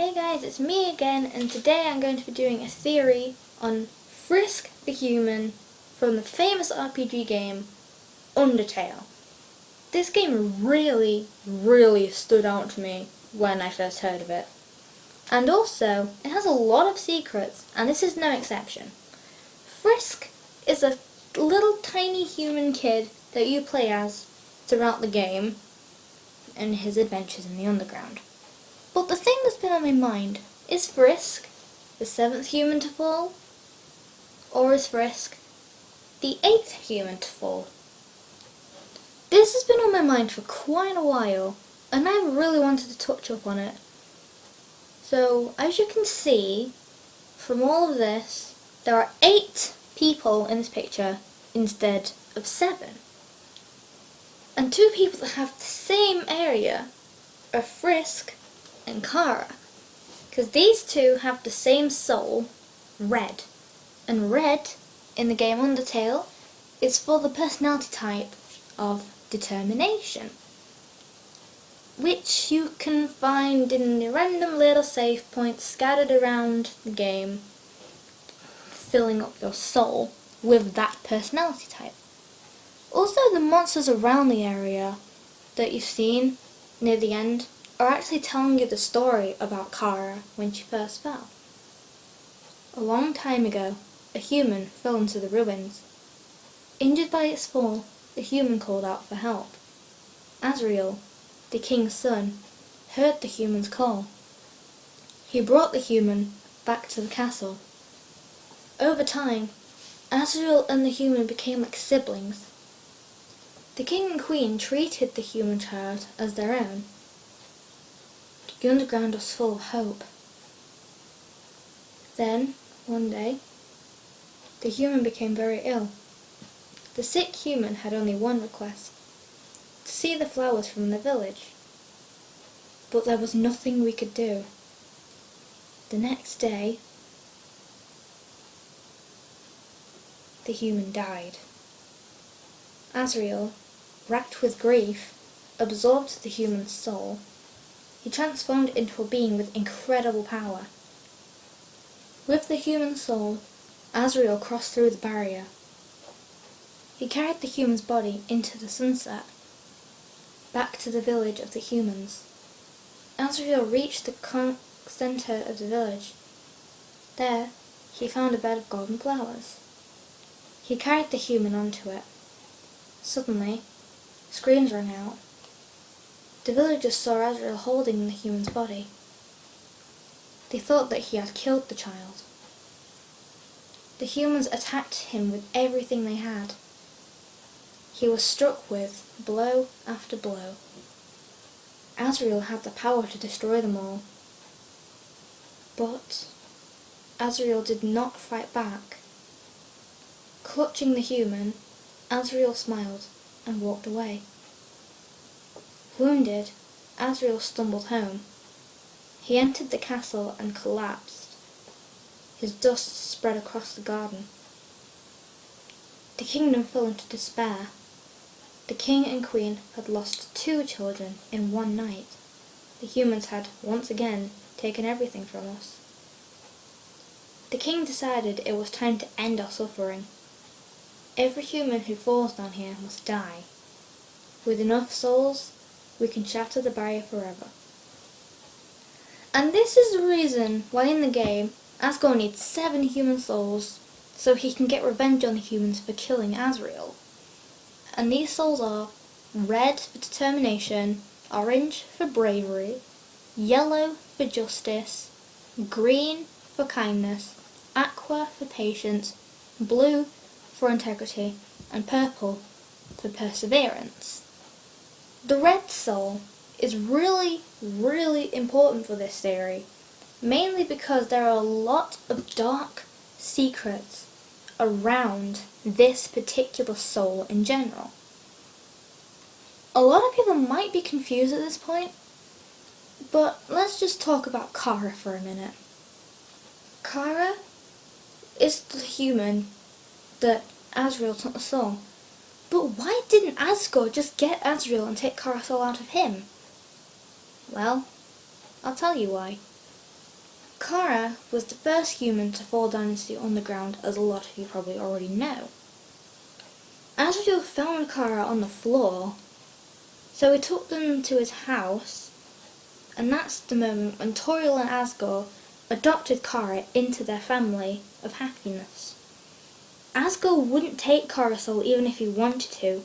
Hey guys, it's me again, and today I'm going to be doing a theory on Frisk the human from the famous RPG game Undertale. This game really stood out to me when I first heard of it. And also, it has a lot of secrets, and this is no exception. Frisk is a little tiny human kid that you play as throughout the game and his adventures in the underground. But the thing that's been on my mind, is Frisk the 7th human to fall? Or is Frisk the 8th human to fall? This has been on my mind for quite a while, and I really wanted to touch up on it. So, as you can see, from all of this, there are 8 people in this picture instead of 7. And 2 people that have the same area are Frisk and Kara, because these two have the same soul, red, and red in the game Undertale is for the personality type of determination, which you can find in the random little save points scattered around the game, filling up your soul with that personality type. Also, the monsters around the area that you've seen near the end are actually telling you the story about Kara when she first fell. A long time ago, a human fell into the ruins. Injured by its fall, the human called out for help. Azrael, the king's son, heard the human's call. He brought the human back to the castle. Over time, Azrael and the human became like siblings. The king and queen treated the human child as their own. The underground was full of hope. Then, one day, the human became very ill. The sick human had only one request: to see the flowers from the village. But there was nothing we could do. The next day, the human died. Azrael, racked with grief, absorbed the human's soul. He transformed into a being with incredible power. With the human soul, Azrael crossed through the barrier. He carried the human's body into the sunset, back to the village of the humans. Azrael reached the centre of the village. There, he found a bed of golden flowers. He carried the human onto it. Suddenly, screams rang out. The villagers saw Azrael holding the human's body. They thought that he had killed the child. The humans attacked him with everything they had. He was struck with blow after blow. Azrael had the power to destroy them all. But Azrael did not fight back. Clutching the human, Azrael smiled and walked away. Wounded, Azrael stumbled home. He entered the castle and collapsed. His dust spread across the garden. The kingdom fell into despair. The king and queen had lost 2 children in one night. The humans had, once again, taken everything from us. The king decided it was time to end our suffering. Every human who falls down here must die. With enough souls, we can shatter the barrier forever. And this is the reason why in the game, Asgore needs 7 human souls so he can get revenge on the humans for killing Azrael. And these souls are red for determination, orange for bravery, yellow for justice, green for kindness, aqua for patience, blue for integrity, and purple for perseverance. The red soul is really important for this theory, mainly because there are a lot of dark secrets around this particular soul in general. A lot of people might be confused at this point, but let's just talk about Kara for a minute. Kara is the human that Azrael took the soul. But why didn't Asgore just get Azrael and take Kara's soul out of him? Well, I'll tell you why. Kara was the first human to fall down into the underground, as a lot of you probably already know. Asriel found Kara on the floor, so he took them to his house, and that's the moment when Toriel and Asgore adopted Kara into their family of happiness. Asgore wouldn't take Kara's soul even if he wanted to,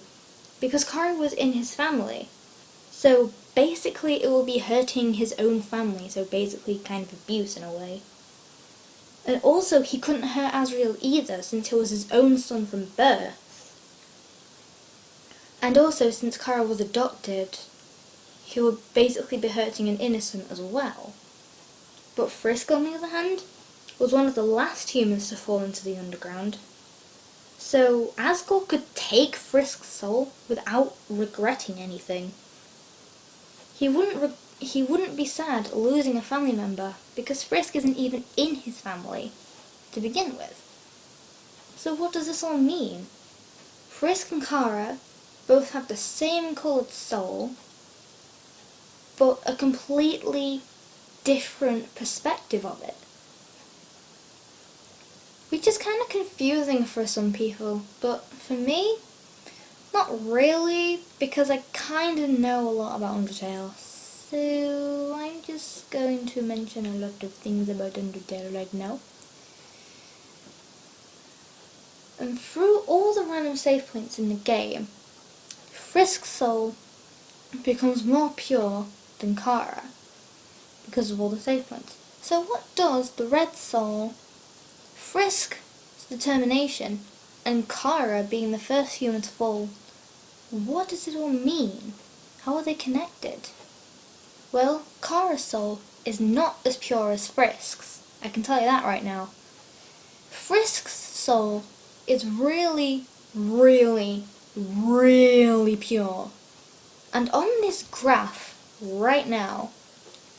because Kara was in his family. So basically it will be hurting his own family, so basically kind of abuse in a way. And also he couldn't hurt Asriel either, since he was his own son from birth. And also since Kara was adopted, he would basically be hurting an innocent as well. But Frisk, on the other hand, was one of the last humans to fall into the underground. So Asgore could take Frisk's soul without regretting anything. He wouldn't be sad losing a family member, because Frisk isn't even in his family to begin with. So what does this all mean? Frisk and Kara both have the same coloured soul, but a completely different perspective of it. Which is kind of confusing for some people, but for me, not really, because I kind of know a lot about Undertale. So I'm just going to mention a lot of things about Undertale right now. And through all the random save points in the game, Frisk's soul becomes more pure than Kara because of all the save points. So what does the red soul, Frisk's determination, and Kara being the first human to fall, what does it all mean? How are they connected? Well, Kara's soul is not as pure as Frisk's. I can tell you that right now. Frisk's soul is really, really, really pure. And on this graph right now,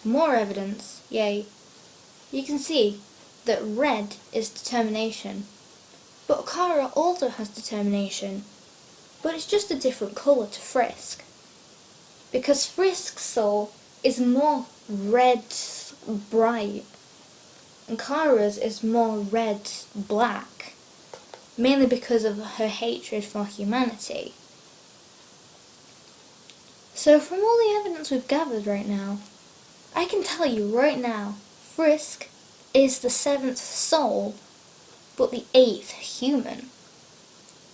more evidence, yay, you can see that red is determination. But Kara also has determination, but it's just a different colour to Frisk. Because Frisk's soul is more red bright, and Kara's is more red black, mainly because of her hatred for humanity. So from all the evidence we've gathered right now, I can tell you right now, Frisk is the 7th soul, but the 8th human.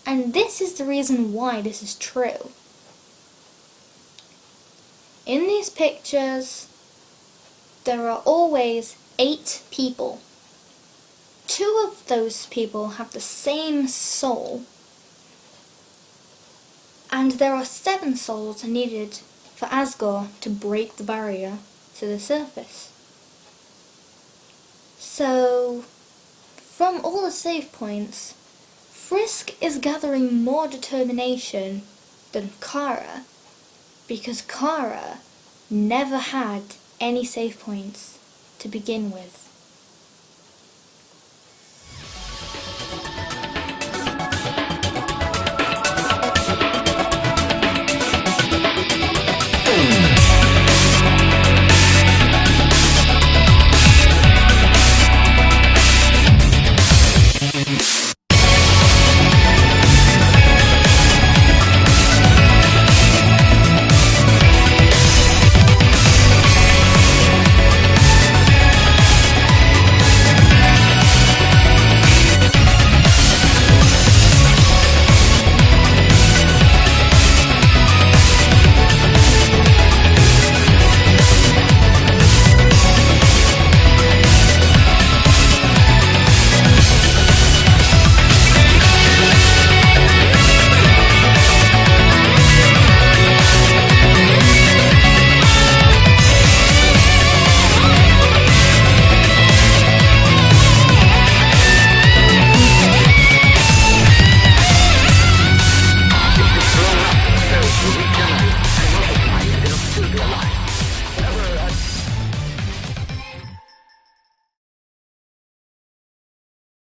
And this is the reason why this is true. In these pictures, there are always 8 people. 2 of those people have the same soul, and there are 7 souls needed for Asgore to break the barrier to the surface. So, from all the save points, Frisk is gathering more determination than Kara, because Kara never had any save points to begin with.